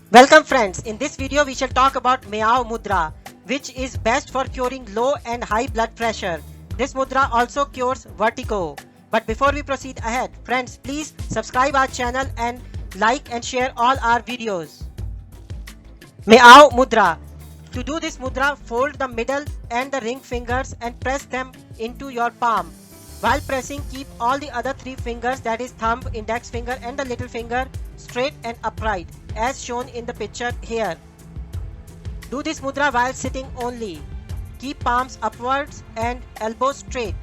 Welcome friends, in this video we shall talk about Meow Mudra, which is best for curing low and high blood pressure. This mudra also cures vertigo. But before we proceed ahead, friends, please subscribe our channel and like and share all our videos. Meow Mudra. To do this mudra, fold the middle and the ring fingers and press them into your palm. While pressing, keep all the other three fingers, that is thumb, index finger and the little finger, straight and upright as shown in the picture here. Do this mudra while sitting only. Keep palms upwards and elbows straight.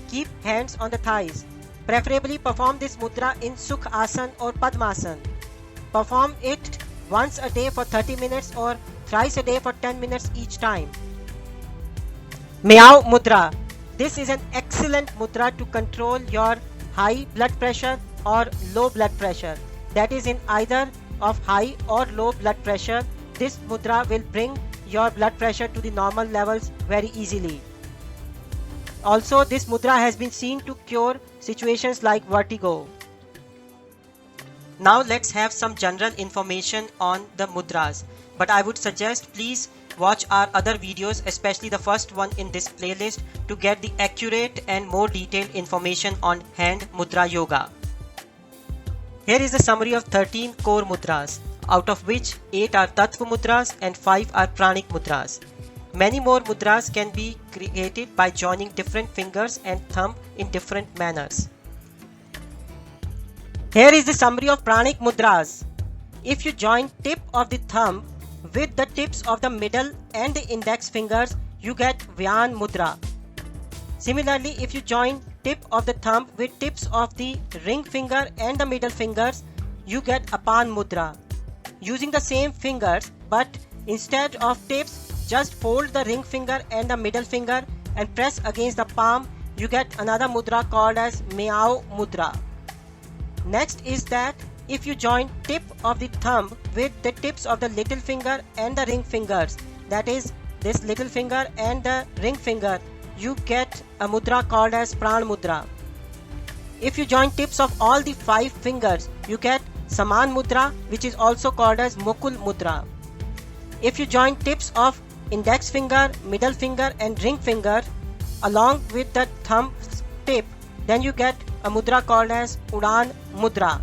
Keep hands on the thighs. Preferably perform this mudra in Sukh Asan or Padmasan. Perform it once a day for 30 minutes or thrice a day for 10 minutes each time. Meow Mudra. This is an excellent mudra to control your high blood pressure or low blood pressure. That is, in either of high or low blood pressure, this mudra will bring your blood pressure to the normal levels very easily. Also, this mudra has been seen to cure situations like vertigo. Now let's have some general information on the mudras, but I would suggest please watch our other videos, especially the first one in this playlist, to get the accurate and more detailed information on hand mudra yoga. Here is a summary of 13 core mudras, out of which 8 are Tattva mudras and 5 are Pranic mudras. Many more mudras can be created by joining different fingers and thumb in different manners. Here is the summary of Pranic mudras. If you join tip of the thumb with the tips of the middle and the index fingers, you get Vyan mudra. Similarly, if you join tip of the thumb with tips of the ring finger and the middle fingers, you get Apan mudra. Using the same fingers, but instead of tips, just fold the ring finger and the middle finger and press against the palm, you get another mudra called as Meow mudra. Next is that if you join tip of the thumb with the tips of the little finger and the ring fingers, that is this little finger and the ring finger, you get a mudra called as Pran mudra. If you join tips of all the 5 fingers, you get Saman mudra, which is also called as Mukul mudra. If you join tips of index finger, middle finger and ring finger along with the thumb tip, then you get a mudra called as Udan mudra.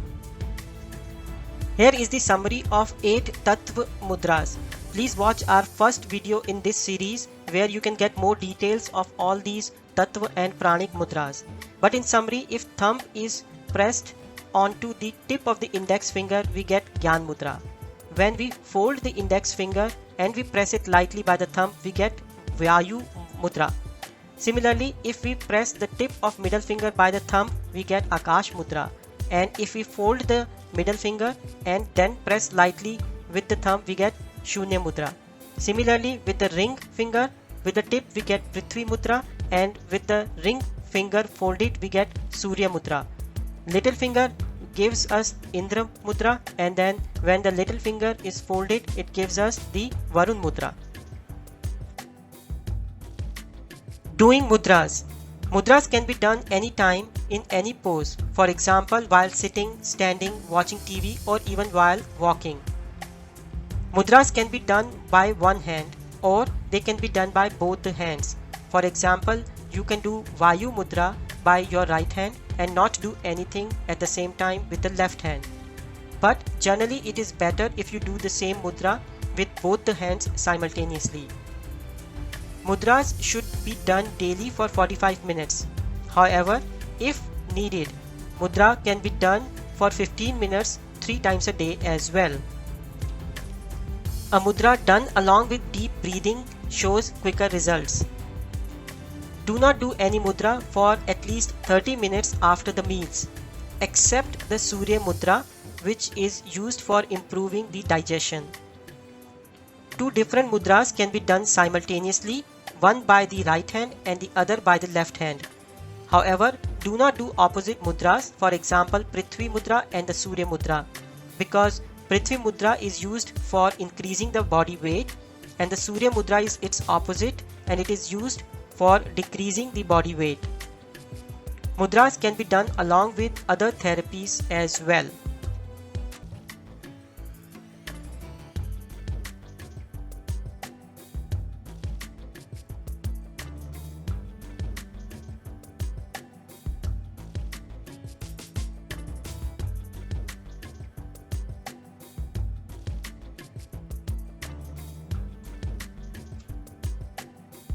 Here is the summary of 8 Tattva mudras. Please watch our first video in this series where you can get more details of all these Tattva and Pranic mudras. But in summary, if thumb is pressed onto the tip of the index finger, we get Gyan mudra. When we fold the index finger and we press it lightly by the thumb, we get Vayu mudra. Similarly, if we press the tip of middle finger by the thumb, we get Akash mudra. And if we fold the middle finger and then press lightly with the thumb, we get Shunya mudra. Similarly, with the ring finger, with the tip we get Prithvi mudra, and with the ring finger folded we get Surya mudra. Little finger gives us Indra mudra, and then when the little finger is folded, it gives us the Varun mudra. Doing mudras. Mudras can be done anytime in any pose. For example, while sitting, standing, watching TV, or even while walking. Mudras can be done by one hand or they can be done by both the hands. For example, you can do Vayu mudra by your right hand and not do anything at the same time with the left hand. But generally it is better if you do the same mudra with both the hands simultaneously. Mudras should be done daily for 45 minutes. However, if needed, mudra can be done for 15 minutes 3 times a day as well. A mudra done along with deep breathing shows quicker results. Do not do any mudra for at least 30 minutes after the meals, except the Surya mudra, which is used for improving the digestion. 2 different mudras can be done simultaneously, one by the right hand and the other by the left hand. However, do not do opposite mudras, for example Prithvi mudra and the Surya mudra, because Prithvi mudra is used for increasing the body weight and the Surya mudra is its opposite and it is used for decreasing the body weight. Mudras can be done along with other therapies as well.